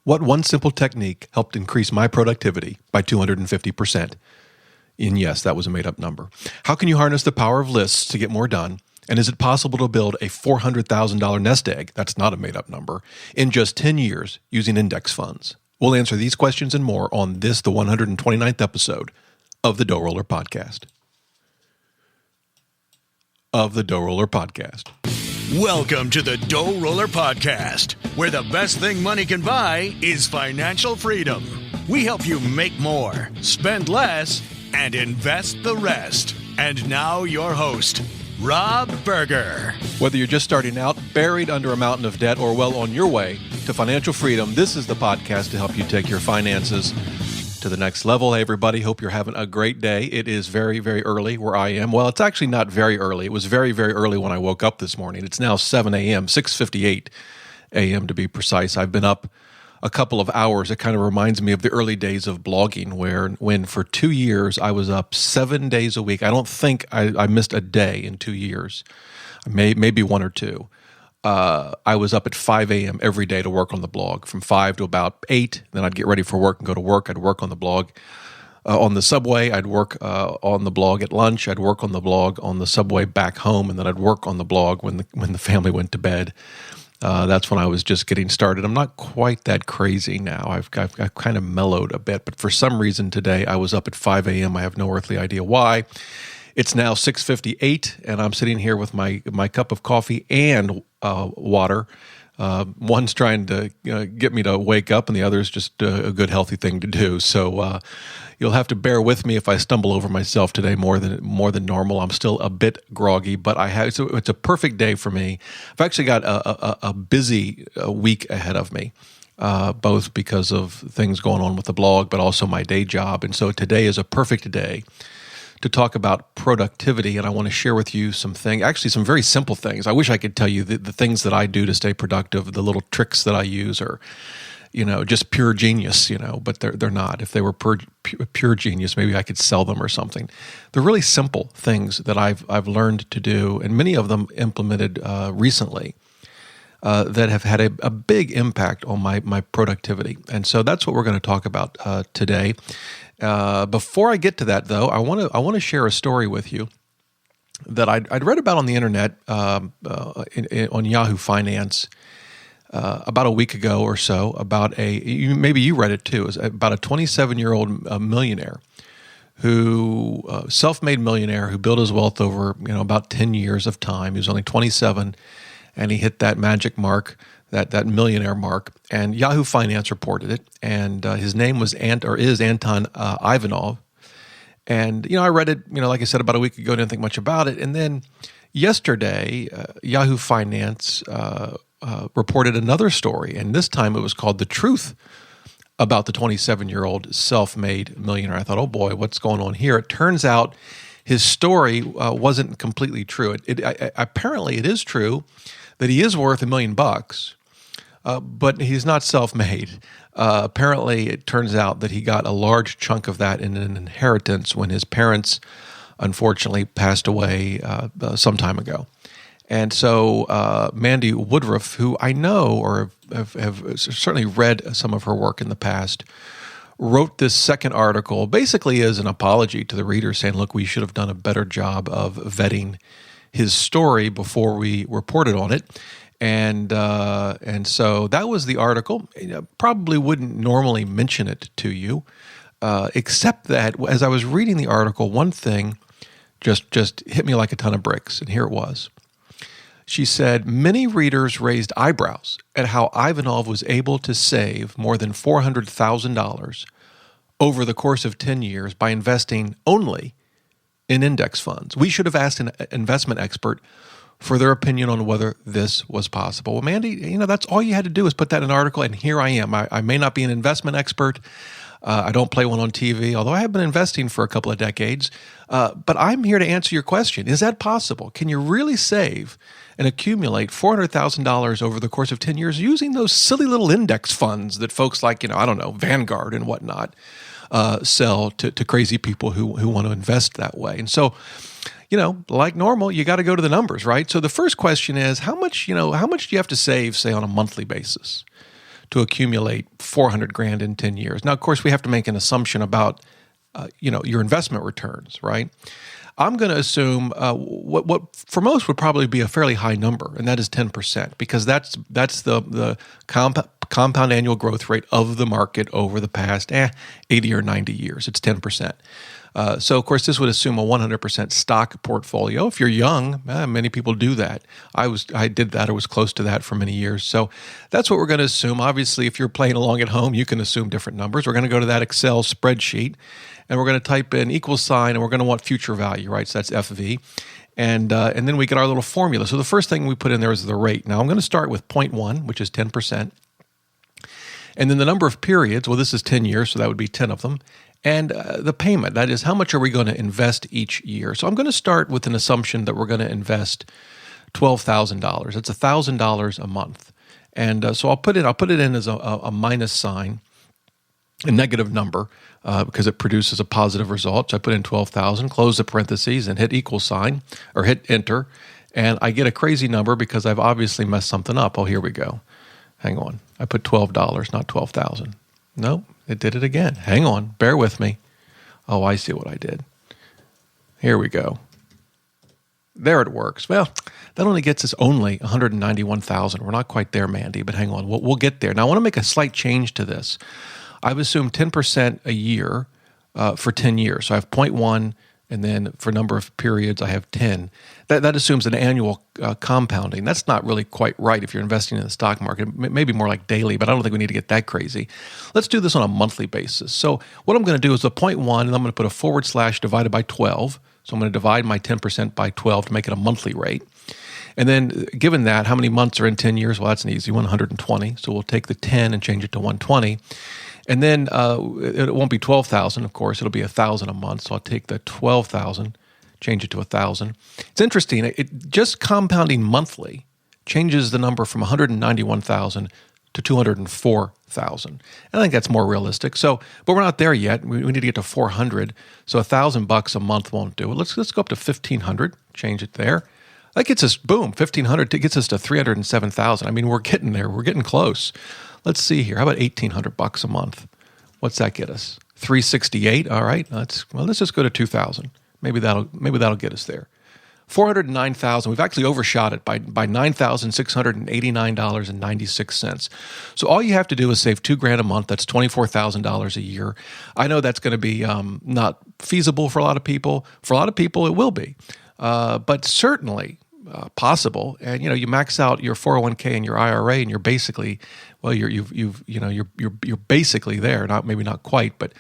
What one simple technique helped increase my productivity by 250%? And yes, that was a made-up number. How can you harness the power of lists to get more done? And is it possible to build a $400,000 nest egg, that's not a made-up number, in just 10 years using index funds? We'll answer these questions and more on this, the 129th episode of the DoughRoller Podcast. Welcome to the DoughRoller Podcast, where the best thing money can buy is financial freedom. We help you make more, spend less, and invest the rest. And now your host, Rob Berger. Whether you're just starting out, buried under a mountain of debt, or well on your way to financial freedom, this is the podcast to help you take your finances to the next level. Hey, everybody. Hope you're having a great day. It is very, very early where I am. Well, it's actually not very early. It was very, very early when I woke up this morning. It's now 7 a.m., 6:58 a.m. to be precise. I've been up a couple of hours. It kind of reminds me of the early days of blogging when for 2 years I was up 7 days a week. I don't think I missed a day in 2 years, maybe one or two. I was up at 5 a.m. every day to work on the blog, from 5 to about 8. Then I'd get ready for work and go to work. I'd work on the blog on the subway. I'd work on the blog at lunch. I'd work on the blog on the subway back home, and then I'd work on the blog when the family went to bed. That's when I was just getting started. I'm not quite that crazy now. I've kind of mellowed a bit, but for some reason today I was up at 5 a.m. I have no earthly idea why. It's now 6:58, and I'm sitting here with my cup of coffee and water. One's trying to get me to wake up, and the other is just a good, healthy thing to do. So you'll have to bear with me if I stumble over myself today more than normal. I'm still a bit groggy, but it's a perfect day for me. I've actually got a busy week ahead of me, both because of things going on with the blog, but also my day job. And so today is a perfect day to talk about productivity, and I want to share with you some very simple things. I wish I could tell you the things that I do to stay productive, the little tricks that I use are, just pure genius, but they're not. If they were pure genius, maybe I could sell them or something. They're really simple things that I've learned to do, and many of them implemented recently that have had a big impact on my productivity. And so that's what we're going to talk about today. Before I get to that, though, I want to share a story with you that I'd read about on the internet on Yahoo Finance about a week ago or so. Maybe you read it too. It was about a 27-year-old millionaire who self-made millionaire who built his wealth over about 10 years of time. He was only 27, and he hit that magic mark. That millionaire mark, and Yahoo Finance reported it, and his name is Anton Ivanov, and I read it, like I said, about a week ago, didn't think much about it, and then yesterday, Yahoo Finance reported another story, and this time it was called "The Truth About the 27-Year-Old Self-Made Millionaire." I thought, oh boy, what's going on here? It turns out his story wasn't completely true. Apparently, it is true that he is worth $1 million. But he's not self-made. Apparently, it turns out that he got a large chunk of that in an inheritance when his parents, unfortunately, passed away some time ago. And so Mandy Woodruff, who I know or have certainly read some of her work in the past, wrote this second article basically as an apology to the reader, saying, look, we should have done a better job of vetting his story before we reported on it. And so that was the article. Probably wouldn't normally mention it to you, except that as I was reading the article, one thing just hit me like a ton of bricks, and here it was. She said, many readers raised eyebrows at how Ivanov was able to save more than $400,000 over the course of 10 years by investing only in index funds. We should have asked an investment expert for their opinion on whether this was possible. Well, Mandy, that's all you had to do is put that in an article, and here I am. I may not be an investment expert. I don't play one on TV, although I have been investing for a couple of decades. But I'm here to answer your question. Is that possible? Can you really save and accumulate $400,000 over the course of 10 years using those silly little index funds that folks like, Vanguard and whatnot sell to crazy people who want to invest that way? And so, like normal, you got to go to the numbers, right? So the first question is, how much do you have to save, say, on a monthly basis to accumulate 400 grand in 10 years. Now, of course, we have to make an assumption about, your investment returns, right? I'm going to assume what for most would probably be a fairly high number, and that is 10%, because that's the compound annual growth rate of the market over the past 80 or 90 years. It's 10%. So, of course, this would assume a 100% stock portfolio. If you're young, many people do that. I did that or was close to that for many years. So that's what we're going to assume. Obviously, if you're playing along at home, you can assume different numbers. We're going to go to that Excel spreadsheet, and we're going to type in equal sign, and we're going to want future value, right? So that's FV. And then we get our little formula. So the first thing we put in there is the rate. Now, I'm going to start with 0.1, which is 10%. And then the number of periods, well, this is 10 years, so that would be 10 of them. And the payment, that is, how much are we going to invest each year? So I'm going to start with an assumption that we're going to invest $12,000. It's $1,000 a month. And so I'll put it in as a minus sign, a negative number, because it produces a positive result. So I put in 12,000, close the parentheses, and hit equal sign, or hit enter. And I get a crazy number because I've obviously messed something up. Oh, here we go. Hang on. I put $12, not 12,000. Nope, it did it again. Hang on. Bear with me. Oh, I see what I did. Here we go. There it works. Well, that only gets us only 191,000. We're not quite there, Mandy, but hang on. We'll get there. Now, I want to make a slight change to this. I've assumed 10% a year for 10 years. So I have 0.1, and then for number of periods, I have 10. That assumes an annual compounding. That's not really quite right if you're investing in the stock market. Maybe more like daily, but I don't think we need to get that crazy. Let's do this on a monthly basis. So what I'm going to do is the 0.1, and I'm going to put a / divided by 12. So I'm going to divide my 10% by 12 to make it a monthly rate. And then given that, how many months are in 10 years? Well, that's an easy one, 120. So we'll take the 10 and change it to 120. And then it won't be 12,000, of course. It'll be 1,000 a month. So I'll take the 12,000, change it to 1,000. It's interesting. It just compounding monthly changes the number from 191,000 to 204,000. I think that's more realistic. So, but we're not there yet. We need to get to 400. So $1,000 a month won't do it. Let's go up to 1,500. Change it there. That gets us, boom, 1,500. It gets us to 307,000. I mean, we're getting there. We're getting close. Let's see here. How about $1,800 a month? What's that get us? 368. All right. Let's just go to 2,000. Maybe that'll get us there. 409,000. We've actually overshot it by $9,689.96. So all you have to do is save $2,000 a month. That's $24,000 a year. I know that's going to be not feasible for a lot of people. For a lot of people, it will be, but certainly possible. And you max out your 401k and your IRA, and you're basically, well, you're basically there. Maybe not quite, but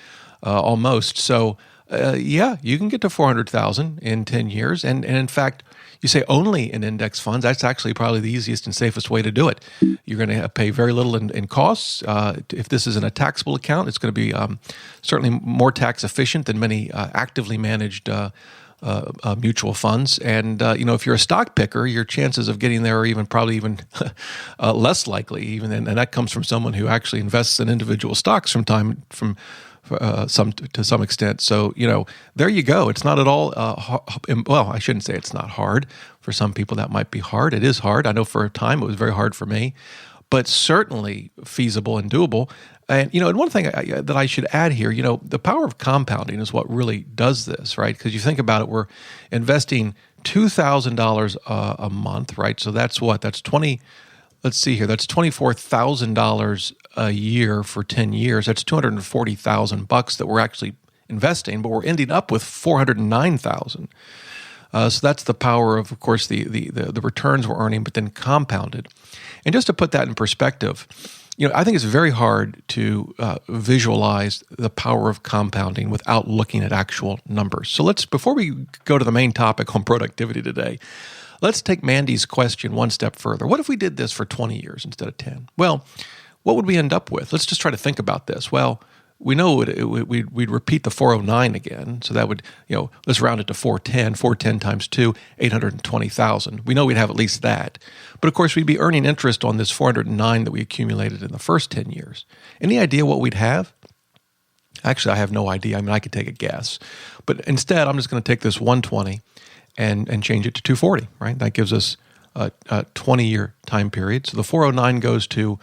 almost. So. You can get to 400,000 in 10 years. And in fact, you say only in index funds. That's actually probably the easiest and safest way to do it. You're going to pay very little in costs. If this is in a taxable account, it's going to be certainly more tax efficient than many actively managed mutual funds. And, if you're a stock picker, your chances of getting there are probably even less likely, and that comes from someone who actually invests in individual stocks to some extent. So, there you go. It's not at all, I shouldn't say it's not hard. For some people, that might be hard. It is hard. I know for a time it was very hard for me, but certainly feasible and doable. And, and one thing that I should add here, the power of compounding is what really does this, right? Because you think about it, we're investing $2,000 a month, right? So that's what? That's let's see here. That's $24,000 a year for 10 years. That's $240,000 that we're actually investing, but we're ending up with $409,000. So that's the power of course, the returns we're earning, but then compounded. And just to put that in perspective, I think it's very hard to visualize the power of compounding without looking at actual numbers. So before we go to the main topic on productivity today, let's take Mandy's question one step further. What if we did this for 20 years instead of 10? Well, what would we end up with? Let's just try to think about this. Well, we know we'd repeat the 409 again. So that would, let's round it to 410. 410 times 2, 820,000. We know we'd have at least that. But of course, we'd be earning interest on this 409 that we accumulated in the first 10 years. Any idea what we'd have? Actually, I have no idea. I mean, I could take a guess. But instead, I'm just going to take this 120 and change it to 240, right? That gives us a 20-year time period. So the 409 goes to,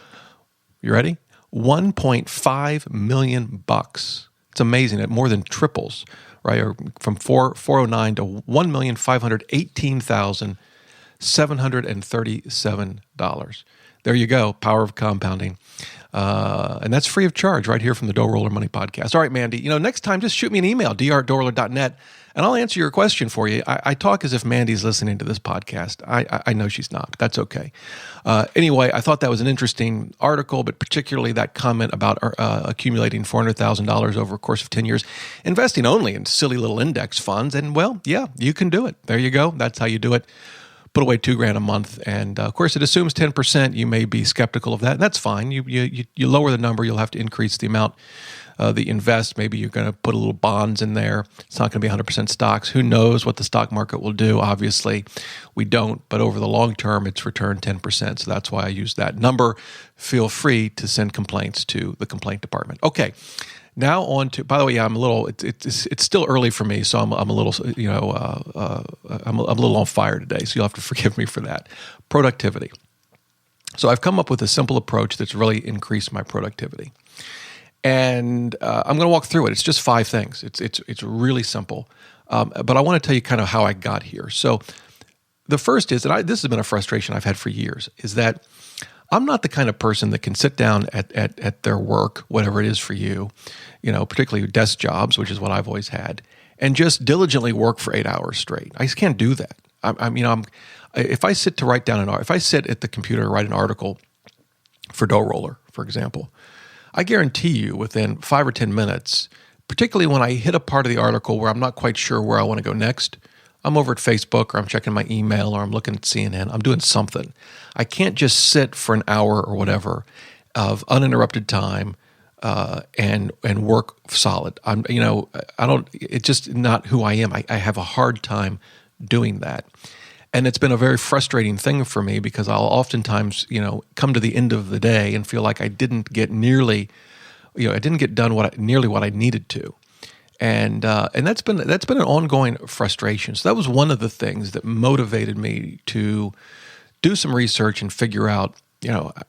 You ready? $1.5 million. It's amazing. It more than triples, right? Or from 409 to $1,518,737. There you go. Power of compounding. And that's free of charge right here from the DoughRoller Money Podcast. All right, Mandy, next time just shoot me an email, dr@doughroller.net, and I'll answer your question for you. I talk as if Mandy's listening to this podcast. I know she's not. That's okay. Anyway, I thought that was an interesting article, but particularly that comment about accumulating $400,000 over a course of 10 years, investing only in silly little index funds. And, well, yeah, you can do it. There you go. That's how you do it. Put away $2,000 a month, and of course, it assumes 10%. You may be skeptical of that, and that's fine. You lower the number, you'll have to increase the amount that you invest. Maybe you're going to put a little bonds in there. It's not going to be 100% stocks. Who knows what the stock market will do? Obviously, we don't. But over the long term, it's returned 10%. So that's why I use that number. Feel free to send complaints to the complaint department. Okay. Now on to, by the way, I'm a little, it's still early for me, so I'm a little, I'm a little on fire today, so you'll have to forgive me for that. Productivity. So I've come up with a simple approach that's really increased my productivity. And I'm going to walk through it. It's just 5 things. It's really simple. But I want to tell you kind of how I got here. So the first is, and this has been a frustration I've had for years, is that I'm not the kind of person that can sit down at their work, whatever it is for you, particularly desk jobs, which is what I've always had, and just diligently work for 8 hours straight. I just can't do that. If I sit to write down if I sit at the computer and write an article for DoughRoller, for example, I guarantee you within 5 or 10 minutes, particularly when I hit a part of the article where I'm not quite sure where I want to go next, I'm over at Facebook, or I'm checking my email, or I'm looking at CNN. I'm doing something. I can't just sit for an hour or whatever of uninterrupted time and work solid. It's just not who I am. I have a hard time doing that. And it's been a very frustrating thing for me because I'll oftentimes, come to the end of the day and feel like I didn't get done nearly what I needed to. And that's been an ongoing frustration. So that was one of the things that motivated me to do some research and figure out,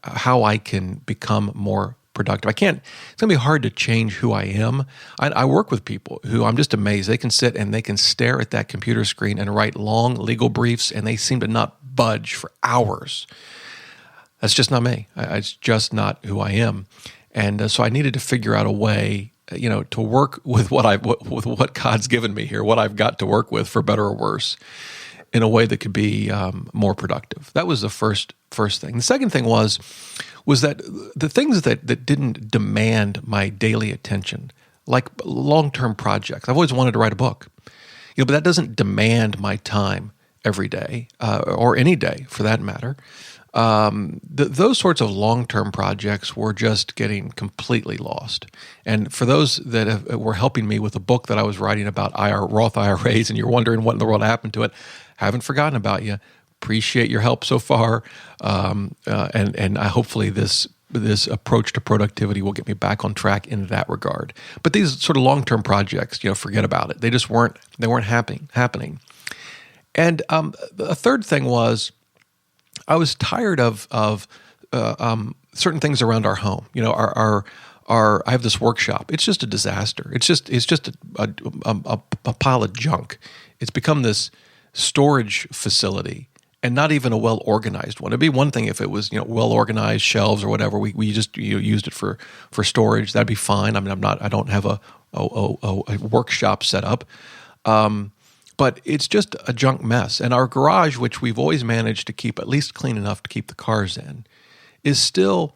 how I can become more productive. It's going to be hard to change who I am. I work with people who I'm just amazed. They can sit and they can stare at that computer screen and write long legal briefs, and they seem to not budge for hours. That's just not me. It's just not who I am. And so I needed to figure out a way to work with what God's given me here, what I've got to work with, for better or worse, in a way that could be more productive. That was the first thing. The second thing was that the things that didn't demand my daily attention, like long-term projects. I've always wanted to write a book, but that doesn't demand my time every day, or any day for that matter. Those sorts of long-term projects were just getting completely lost. And for those that were helping me with a book that I was writing about Roth IRAs, and you're wondering what in the world happened to it, haven't forgotten about you. Appreciate your help so far. And hopefully this approach to productivity will get me back on track in that regard. But these sort of long-term projects, forget about it. They just weren't happening. And the third thing was, I was tired of certain things around our home. I have this workshop. It's just a disaster. It's just a pile of junk. It's become this storage facility, and not even a well-organized one. It'd be one thing if it was well-organized shelves or whatever. We just used it for storage. That'd be fine. I mean, I don't have a workshop set up. But it's just a junk mess. And our garage, which we've always managed to keep at least clean enough to keep the cars in, is still,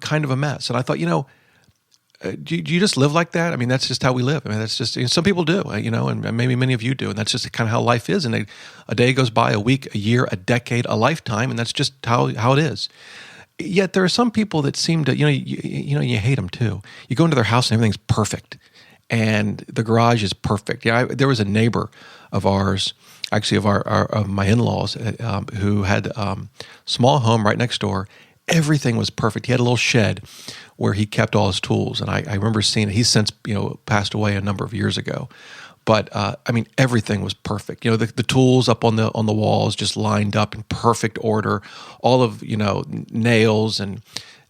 kind of a mess. And I thought, do you just live like that? I mean, that's just how we live. I mean, that's just, some people do, and maybe many of you do. And that's just kind of how life is. And a day goes by, a week, a year, a decade, a lifetime, and that's just how it is. Yet there are some people that seem to, you hate them too. You go into their house and everything's perfect. And the garage is perfect. There was a neighbor of ours, actually of my in-laws, who had a small home right next door. Everything was perfect. He had a little shed where he kept all his tools, and I remember seeing it. He's since passed away a number of years ago, but everything was perfect. The tools up on the walls just lined up in perfect order. All of nails and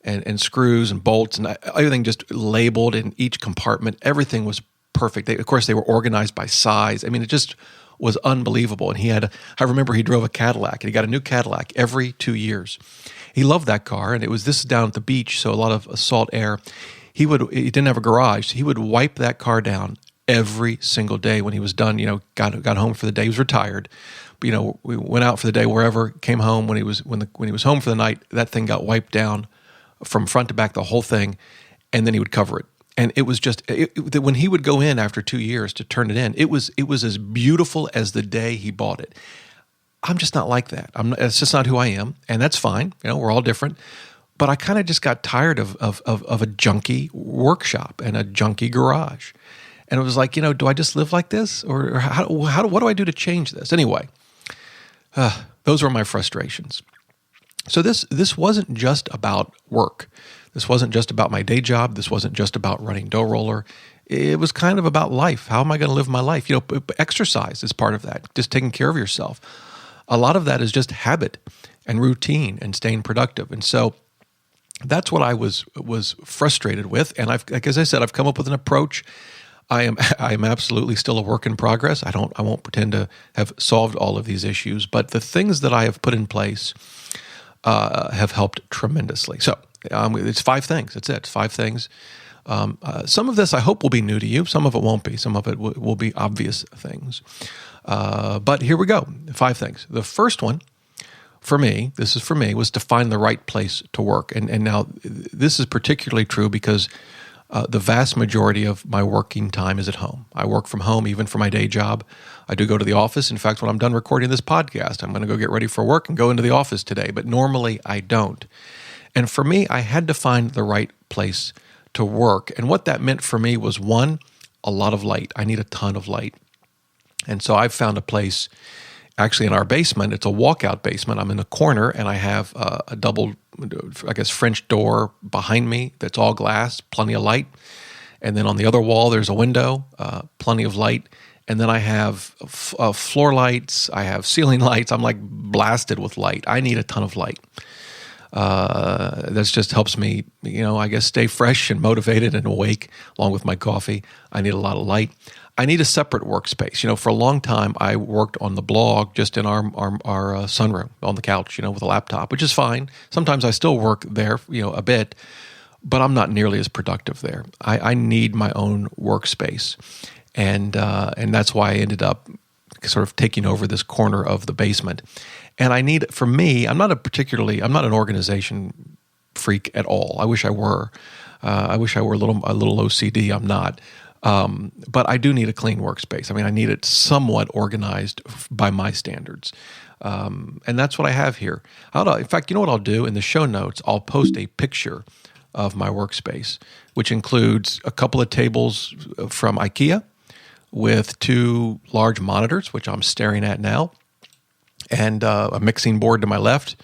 and screws and bolts and everything just labeled in each compartment. Everything was perfect. Of course, they were organized by size. I mean, it just was unbelievable. And I remember he drove a Cadillac, and he got a new Cadillac every 2 years. He loved that car, and this is down at the beach, so a lot of salt air. He didn't have a garage. So he would wipe that car down every single day when he was done, got home for the day. He was retired. But, we went out for the day wherever, came home when he was home for the night, that thing got wiped down from front to back, the whole thing, and then he would cover it. And it was just when he would go in after 2 years to turn it in, it was as beautiful as the day he bought it. I'm just not like that. It's just not who I am, and that's fine. We're all different. But I kind of just got tired of a junky workshop and a junky garage, and it was like, do I just live like this, or what do I do to change this? Anyway, those were my frustrations. So this wasn't just about work. This wasn't just about my day job. This wasn't just about running DoughRoller. It was kind of about life. How am I going to live my life? Exercise is part of that, just taking care of yourself. A lot of that is just habit and routine and staying productive. And so that's what I was frustrated with. And as I said, I've come up with an approach. I am absolutely still a work in progress. I won't pretend to have solved all of these issues, but the things that I have put in place have helped tremendously. So it's 5 things. That's it. It's 5 things. Some of this I hope will be new to you. Some of it won't be. Some of it will be obvious things. But here we go. 5 things. The first one for me, was to find the right place to work. And now this is particularly true because the vast majority of my working time is at home. I work from home even for my day job. I do go to the office. In fact, when I'm done recording this podcast, I'm going to go get ready for work and go into the office today. But normally I don't. And for me, I had to find the right place to work. And what that meant for me was, 1, a lot of light. I need a ton of light. And so I've found a place actually in our basement. It's a walkout basement. I'm in a corner, and I have a double, French door behind me that's all glass, plenty of light. And then on the other wall, there's a window, plenty of light. And then I have floor lights. I have ceiling lights. I'm like blasted with light. I need a ton of light. That just helps me, stay fresh and motivated and awake along with my coffee. I need a lot of light. I need a separate workspace. For a long time, I worked on the blog just in our sunroom on the couch, with a laptop, which is fine. Sometimes I still work there, a bit, but I'm not nearly as productive there. I need my own workspace. And that's why I ended up sort of taking over this corner of the basement. And I'm not an organization freak at all. I wish I were. I wish I were a little OCD. I'm not. But I do need a clean workspace. I need it somewhat organized by my standards. And that's what I have here. In fact, you know what I'll do? In the show notes, I'll post a picture of my workspace, which includes a couple of tables from IKEA with 2 large monitors, which I'm staring at now, and a mixing board to my left,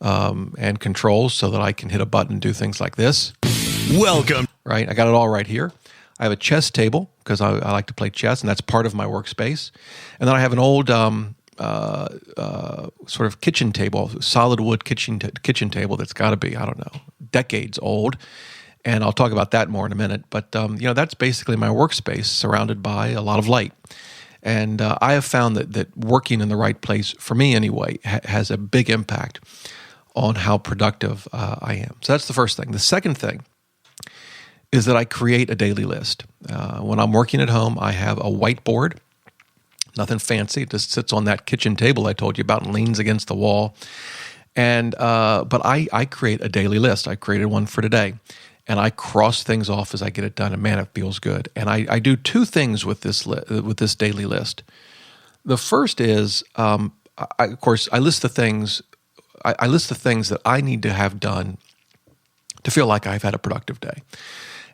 and controls so that I can hit a button and do things like this. Welcome. Right? I got it all right here. I have a chess table because I like to play chess, and that's part of my workspace. And then I have an old sort of kitchen table, solid wood kitchen table that's got to be, decades old. And I'll talk about that more in a minute. But, that's basically my workspace surrounded by a lot of light. And I have found that working in the right place, for me anyway, has a big impact on how productive I am. So that's the first thing. The second thing is that I create a daily list. When I'm working at home, I have a whiteboard, nothing fancy. It just sits on that kitchen table I told you about and leans against the wall. And but I create a daily list. I created one for today. And I cross things off as I get it done, and man, it feels good. And I do 2 things with this daily list. The first is, I list the things. I list the things that I need to have done to feel like I've had a productive day.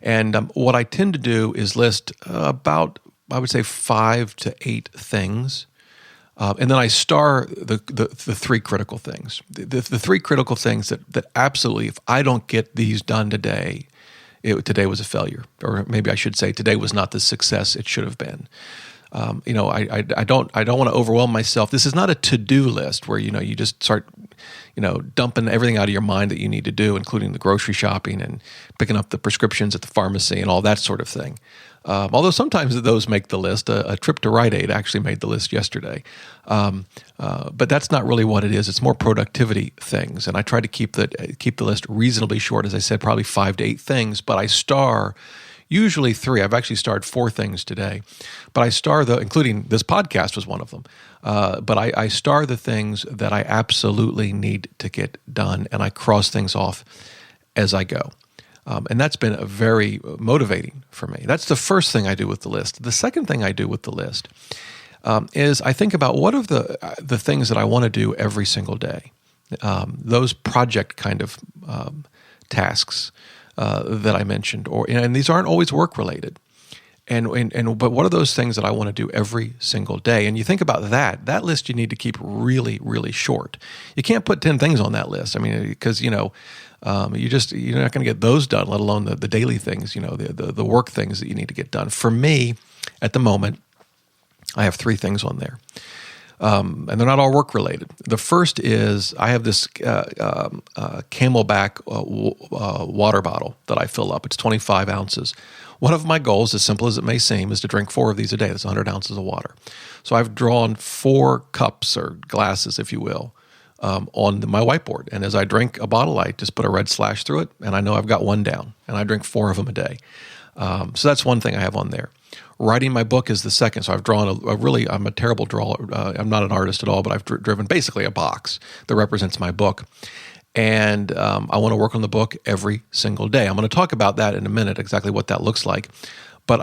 And what I tend to do is list about, I would say, 5 to 8 things. And then I star the 3 critical things. The 3 critical things that absolutely, if I don't get these done today, today was a failure. Or maybe I should say today was not the success it should have been. I don't want to overwhelm myself. This is not a to-do list where, you just start, dumping everything out of your mind that you need to do, including the grocery shopping and picking up the prescriptions at the pharmacy and all that sort of thing. Although sometimes those make the list. A trip to Rite Aid actually made the list yesterday. But that's not really what it is. It's more productivity things. And I try to keep the list reasonably short, as I said, probably 5 to 8 things. But I star usually 3. I've actually starred 4 things today. But I star including this podcast was one of them. But I star the things that I absolutely need to get done, and I cross things off as I go. And that's been very motivating for me. That's the first thing I do with the list. The second thing I do with the list is I think about what are the things that I want to do every single day. Those project kind of tasks that I mentioned, and these aren't always work related. But what are those things that I want to do every single day? And you think about that list you need to keep really, really short. You can't put 10 things on that list. I mean, because, you're not going to get those done, let alone the daily things, the work things that you need to get done. For me, at the moment, I have 3 things on there. And they're not all work related. The first is I have this Camelback water bottle that I fill up. It's 25 ounces. One of my goals, as simple as it may seem, is to drink 4 of these a day. That's 100 ounces of water. So I've drawn 4 cups or glasses, if you will, on my whiteboard. And as I drink a bottle, I just put a red slash through it, and I know I've got 1 down. And I drink 4 of them a day. So that's one thing I have on there. Writing my book is the second. So I've drawn I'm a terrible drawer. I'm not an artist at all, but I've driven basically a box that represents my book. And I want to work on the book every single day. I'm going to talk about that in a minute, exactly what that looks like. But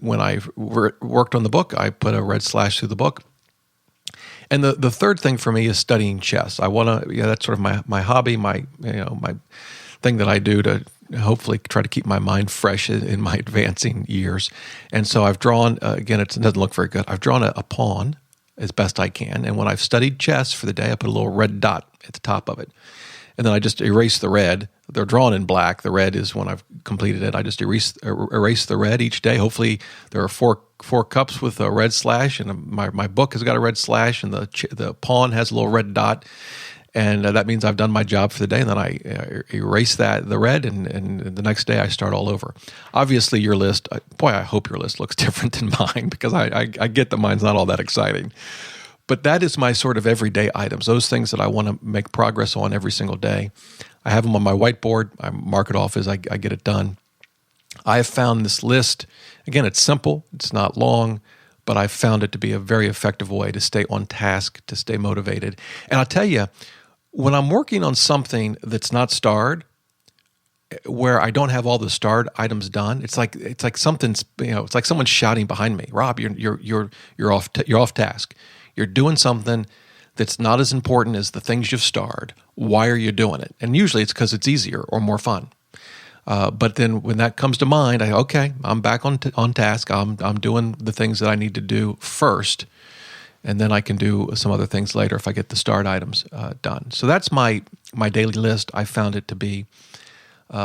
when I worked on the book, I put a red slash through the book. And the third thing for me is studying chess. I want to, that's sort of my hobby, my thing that I do to hopefully try to keep my mind fresh in my advancing years. And so I've drawn, again, it doesn't look very good. I've drawn a pawn as best I can. And when I've studied chess for the day, I put a little red dot at the top of it. And then I just erase the red. They're drawn in black. The red is when I've completed it. I just erase the red each day. Hopefully there are four cups with a red slash, and my book has got a red slash, and the pawn has a little red dot. And that means I've done my job for the day, and then I erase the red, and the next day I start all over. Obviously, your list, I hope your list looks different than mine, because I get that mine's not all that exciting. But that is my sort of everyday items, those things that I want to make progress on every single day. I have them on my whiteboard. I mark it off as I get it done. I have found this list, again, it's simple, it's not long, but I've found it to be a very effective way to stay on task, to stay motivated. And I'll tell you, when I'm working on something that's not starred, where I don't have all the starred items done, it's like something's, it's like someone's shouting behind me, Rob, you're off task. You're doing something that's not as important as the things you've starred. Why are you doing it? And usually it's because it's easier or more fun. But then when that comes to mind, I'm back on task. I'm doing the things that I need to do first, and then I can do some other things later if I get the starred items done. So that's my daily list. I found it to be,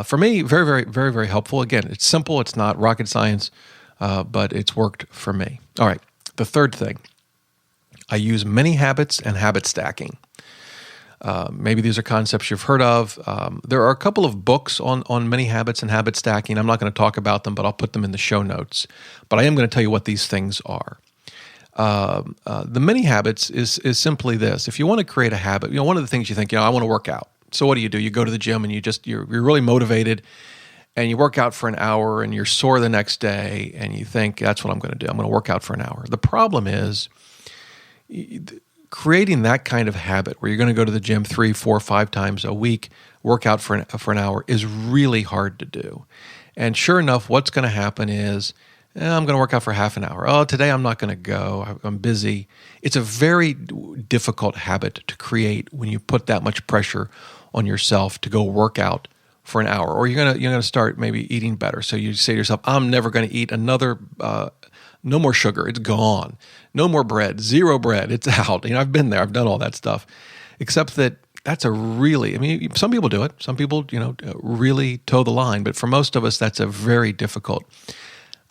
for me, very, very, very, very helpful. Again, it's simple. It's not rocket science, but it's worked for me. All right, the third thing. I use mini habits and habit stacking. Maybe these are concepts you've heard of. There are a couple of books on mini habits and habit stacking. I'm not going to talk about them, but I'll put them in the show notes. But I am going to tell you what these things are. The mini habits is simply this. If you want to create a habit, one of the things you think, I want to work out. So what do? You go to the gym and you're really motivated, and you work out for an hour, and you're sore the next day, and you think, that's what I'm going to do. I'm going to work out for an hour. The problem is, creating that kind of habit where you're going to go to the gym 3, 4, 5 times a week, work out for an hour, is really hard to do. And sure enough, what's going to happen is, I'm going to work out for half an hour. Oh, today I'm not going to go. I'm busy. It's a very difficult habit to create when you put that much pressure on yourself to go work out for an hour. Or you're going to start maybe eating better. So you say to yourself, I'm never going to eat another. No more sugar. It's gone. No more bread. 0 bread. It's out. I've been there. I've done all that stuff. Except that that's some people do it. Some people, really toe the line. But for most of us, that's a very difficult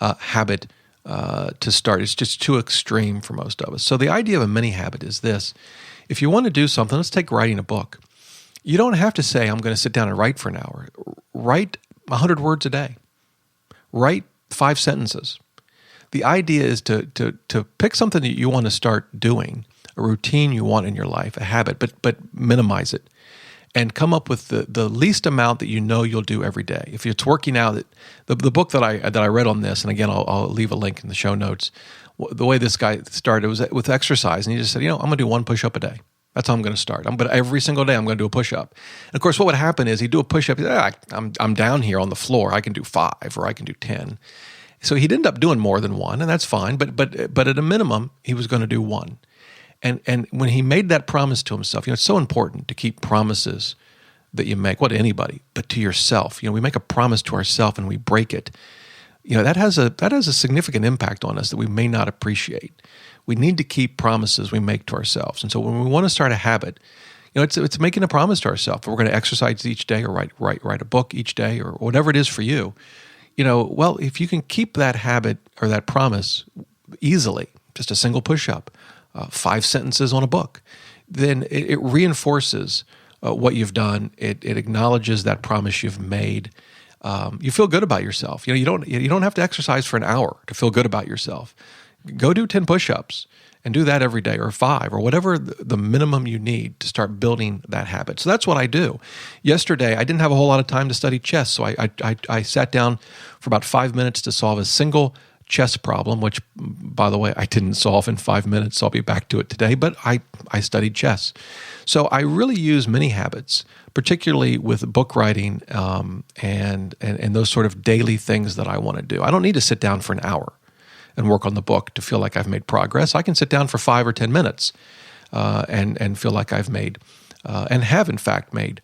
habit to start. It's just too extreme for most of us. So the idea of a mini habit is this. If you want to do something, let's take writing a book. You don't have to say, I'm going to sit down and write for an hour. Write 100 words a day. Write 5 sentences. The idea is to pick something that you want to start doing, a routine you want in your life, a habit, but minimize it. And come up with the least amount that you know you'll do every day. If it's working out, the book that I read on this, and again, I'll leave a link in the show notes, the way this guy started was with exercise. And he just said, I'm going to do 1 push-up a day. That's how I'm going to start. Every single day I'm going to do a push-up. And of course, what would happen is he'd do a push-up. He'd say, I'm down here on the floor. I can do 5 or I can do 10. So he'd end up doing more than 1, and that's fine. But at a minimum, he was going to do 1. And when he made that promise to himself, it's so important to keep promises that you make, to anybody, but to yourself. We make a promise to ourselves and we break it. That has a significant impact on us that we may not appreciate. We need to keep promises we make to ourselves. And so when we want to start a habit, it's making a promise to ourselves. We're going to exercise each day or write a book each day or whatever it is for you. Well, if you can keep that habit or that promise easily, just a single push-up, 5 sentences on a book, then it reinforces what you've done. It acknowledges that promise you've made. You feel good about yourself. You don't have to exercise for an hour to feel good about yourself. Go do 10 push-ups and do that every day, or 5, or whatever the minimum you need to start building that habit. So that's what I do. Yesterday, I didn't have a whole lot of time to study chess, so I sat down for about 5 minutes to solve a single chess problem, which, by the way, I didn't solve in 5 minutes, so I'll be back to it today, but I studied chess. So I really use mini habits, particularly with book writing and those sort of daily things that I want to do. I don't need to sit down for an hour and work on the book to feel like I've made progress. I can sit down for 5 or 10 minutes and feel like I've made and have, in fact, made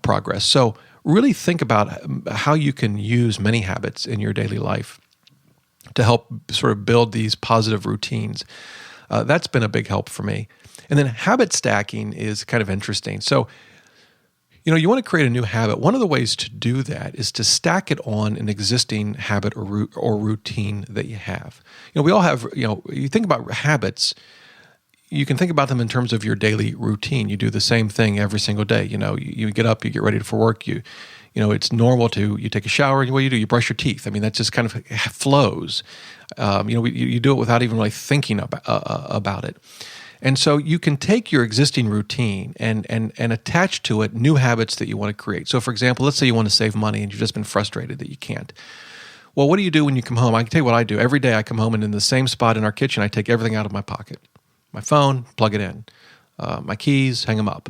progress. So really think about how you can use mini habits in your daily life to help sort of build these positive routines. That's been a big help for me. And then habit stacking is kind of interesting. So, you want to create a new habit. One of the ways to do that is to stack it on an existing habit or routine that you have. We all have, you think about habits, you can think about them in terms of your daily routine. You do the same thing every single day. You get up, you get ready for work, it's normal you take a shower, and what do? You brush your teeth. That just kind of flows. You do it without even really thinking about it. And so you can take your existing routine and attach to it new habits that you want to create. So for example, let's say you want to save money and you've just been frustrated that you can't. Well, what do you do when you come home? I can tell you what I do. Every day I come home and in the same spot in our kitchen, I take everything out of my pocket. My phone, plug it in. My keys, hang them up.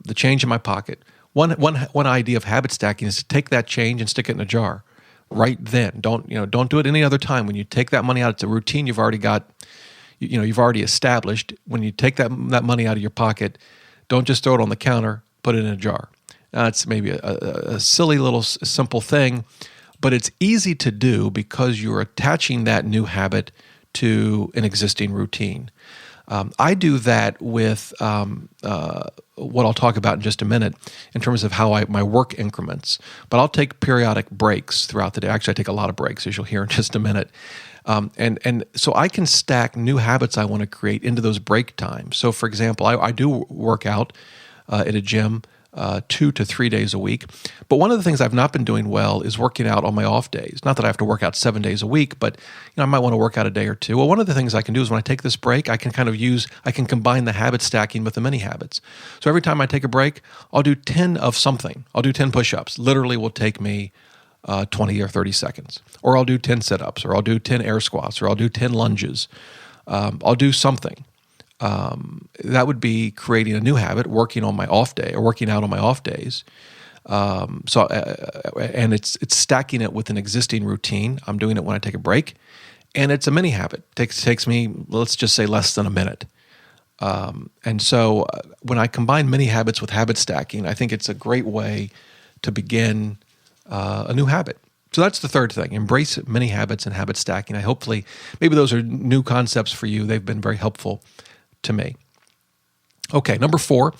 The change in my pocket. One idea of habit stacking is to take that change and stick it in a jar right then. Don't do it any other time. When you take that money out, it's a routine you've already got. You've already established. When you take that money out of your pocket, don't just throw it on the counter, put it in a jar. Now, it's maybe a silly little simple thing, but it's easy to do because you're attaching that new habit to an existing routine. I do that with what I'll talk about in just a minute in terms of how my work increments. But I'll take periodic breaks throughout the day. Actually, I take a lot of breaks, as you'll hear in just a minute. And so I can stack new habits I want to create into those break times. So, for example, I do work out at a gym 2 to 3 days a week. But one of the things I've not been doing well is working out on my off days. Not that I have to work out 7 days a week, but I might want to work out a day or two. Well, one of the things I can do is when I take this break, I can combine the habit stacking with the mini habits. So every time I take a break, I'll do 10 of something. I'll do 10 push-ups. Literally will take me 20 or 30 seconds. Or I'll do 10 sit-ups, or I'll do 10 air squats, or I'll do 10 lunges. I'll do something. That would be creating a new habit, working on my off day or working out on my off days. And it's stacking it with an existing routine. I'm doing it when I take a break, and it's a mini habit. Takes me, let's just say, less than a minute. And so when I combine mini habits with habit stacking, I think it's a great way to begin a new habit. So that's the third thing. Embrace mini habits and habit stacking. Maybe those are new concepts for you. They've been very helpful to me. Okay, number 4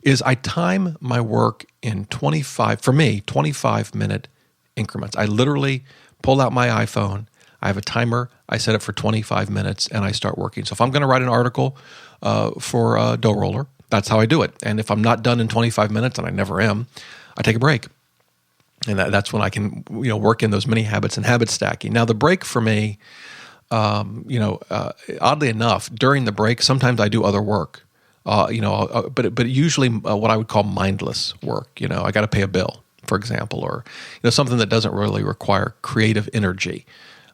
is I time my work in 25-minute increments. I literally pull out my iPhone, I have a timer. I set it for 25 minutes, and I start working. So if I'm going to write an article for DoughRoller, that's how I do it. And if I'm not done in 25 minutes, and I never am, I take a break. And that's when I can, work in those mini habits and habit stacking. Now, the break for me, oddly enough, during the break, sometimes I do other work. But usually what I would call mindless work. I got to pay a bill, for example, or something that doesn't really require creative energy.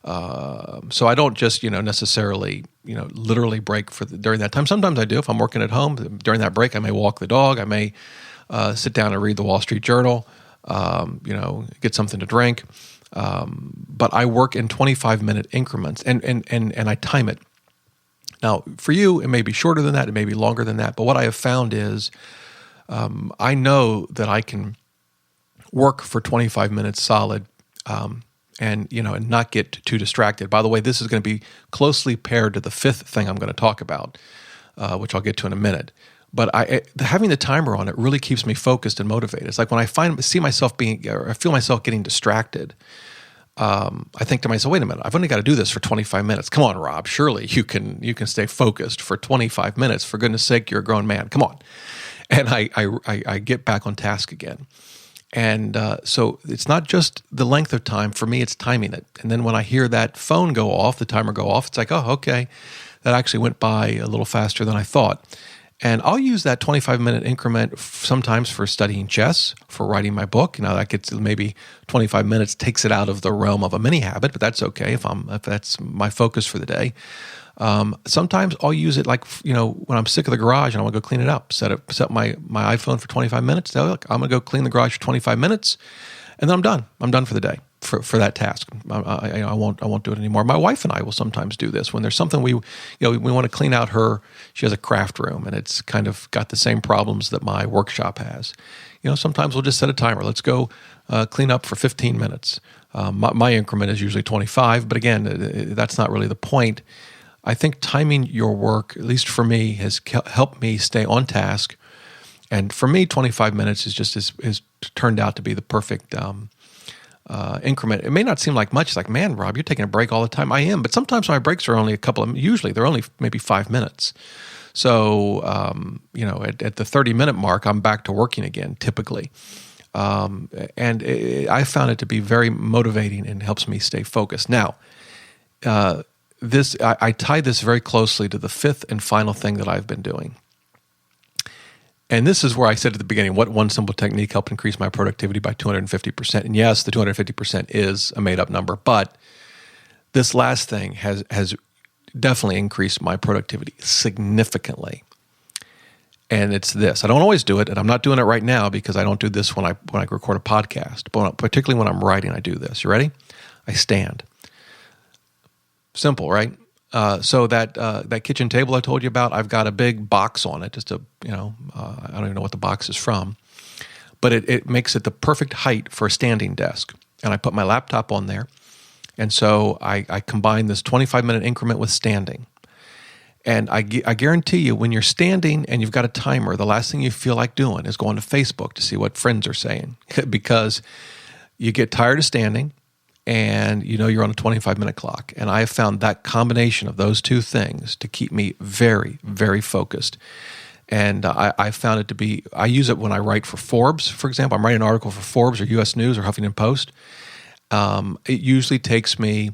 So I don't just necessarily literally break during that time. Sometimes I do. If I'm working at home during that break, I may walk the dog. I may sit down and read the Wall Street Journal. Get something to drink. But I work in 25-minute increments, and I time it. Now, for you, it may be shorter than that. It may be longer than that. But what I have found is I know that I can work for 25 minutes solid and not get too distracted. By the way, this is going to be closely paired to the fifth thing I'm going to talk about, which I'll get to in a minute. But having the timer on it really keeps me focused and motivated. It's like when I feel myself getting distracted, I think to myself, wait a minute, I've only got to do this for 25 minutes. Come on, Rob, surely you can stay focused for 25 minutes. For goodness sake, you're a grown man. Come on. And I get back on task again. And so it's not just the length of time. For me, it's timing it. And then when I hear that phone go off, the timer go off, it's like, oh, okay, that actually went by a little faster than I thought. And I'll use that 25-minute increment sometimes for studying chess, for writing my book. That gets maybe 25 minutes, takes it out of the realm of a mini habit, but that's okay if that's my focus for the day. Sometimes I'll use it like, when I'm sick of the garage and I want to go clean it up, set my iPhone for 25 minutes. Say, look, I'm going to go clean the garage for 25 minutes, and then I'm done. I'm done for the day for that task. I won't do it anymore. My wife and I will sometimes do this when there's something we want to clean out she has a craft room, and it's kind of got the same problems that my workshop has. Sometimes we'll just set a timer. Let's go clean up for 15 minutes. My increment is usually 25, but again, that's not really the point. I think timing your work, at least for me, has helped me stay on task. And for me, 25 minutes is turned out to be the perfect increment. It may not seem like much. It's like, man, Rob, you're taking a break all the time. I am, but sometimes my breaks are only usually they're only maybe 5 minutes. So, at the 30-minute mark, I'm back to working again, typically. I found it to be very motivating and helps me stay focused. Now, I tie this very closely to the fifth and final thing that I've been doing. And this is where I said at the beginning, what one simple technique helped increase my productivity by 250%. And yes, the 250% is a made-up number, but this last thing has definitely increased my productivity significantly. And it's this. I don't always do it, and I'm not doing it right now because I don't do this when I record a podcast. But particularly when I'm writing, I do this. You ready? I stand. Simple, right? So that kitchen table I told you about, I've got a big box on it. I don't even know what the box is from, but it makes it the perfect height for a standing desk. And I put my laptop on there, and so I combine this 25-minute increment with standing. And I guarantee you, when you're standing and you've got a timer, the last thing you feel like doing is going to Facebook to see what friends are saying because you get tired of standing. And you're on a 25-minute clock. And I have found that combination of those two things to keep me very, very focused. And I found it to be, I use it when I write for Forbes, for example. I'm writing an article for Forbes or U.S. News or Huffington Post. It usually takes me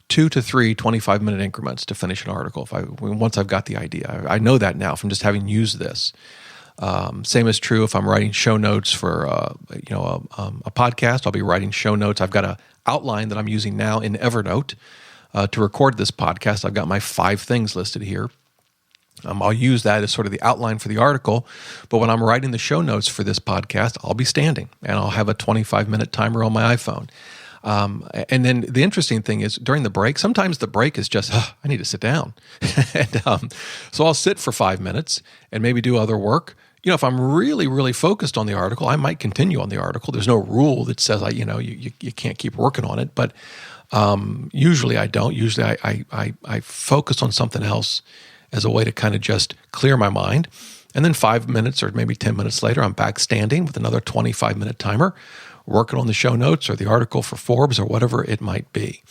2 to 3 25-minute increments to finish an article once I've got the idea. I know that now from just having used this. Same is true if I'm writing show notes for a podcast. I'll be writing show notes. I've got an outline that I'm using now in Evernote to record this podcast. I've got my 5 things listed here. I'll use that as sort of the outline for the article. But when I'm writing the show notes for this podcast, I'll be standing, and I'll have a 25-minute timer on my iPhone. And then the interesting thing is during the break, sometimes the break is just, I need to sit down. And so I'll sit for 5 minutes and maybe do other work. If I'm really, really focused on the article, I might continue on the article. There's no rule that says, you can't keep working on it. But usually I don't. Usually I focus on something else as a way to kind of just clear my mind. And then 5 minutes or maybe 10 minutes later, I'm back standing with another 25-minute timer, working on the show notes or the article for Forbes or whatever it might be.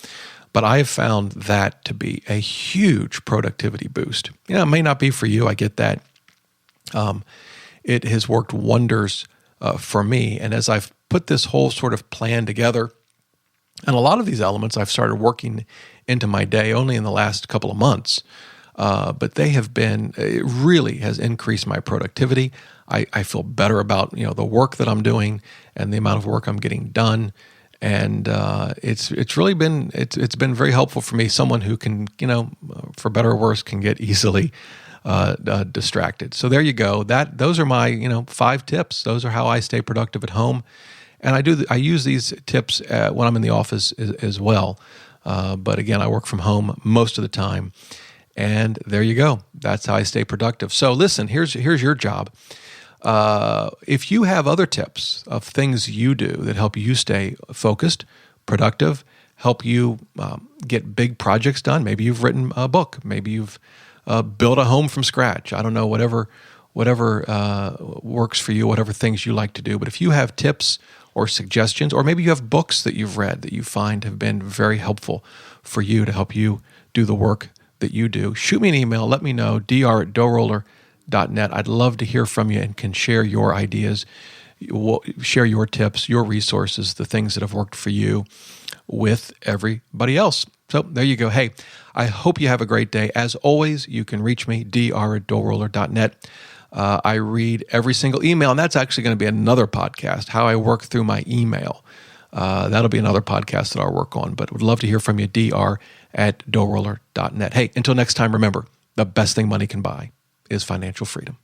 But I have found that to be a huge productivity boost. It may not be for you. I get that. It has worked wonders for me. And as I've put this whole sort of plan together, and a lot of these elements I've started working into my day only in the last couple of months, but it really has increased my productivity. I feel better about the work that I'm doing and the amount of work I'm getting done. And it's really been it's been very helpful for me. Someone who can for better or worse can get easily distracted. So there you go. Those are my 5 tips. Those are how I stay productive at home, and I use these tips when I'm in the office as well. But again, I work from home most of the time, and there you go. That's how I stay productive. So listen, here's your job. If you have other tips of things you do that help you stay focused, productive, help you get big projects done, maybe you've written a book, maybe you've built a home from scratch. I don't know, whatever works for you, whatever things you like to do. But if you have tips or suggestions, or maybe you have books that you've read that you find have been very helpful for you to help you do the work that you do, shoot me an email. Let me know, dr@DoughRoller.net. I'd love to hear from you and can share your ideas, share your tips, your resources, the things that have worked for you with everybody else. So there you go. Hey, I hope you have a great day. As always, you can reach me, dr@DoughRoller.net. I read every single email, and that's actually going to be another podcast, how I work through my email. That'll be another podcast that I'll work on, but would love to hear from you, dr@DoughRoller.net. Hey, until next time, remember, the best thing money can buy is financial freedom.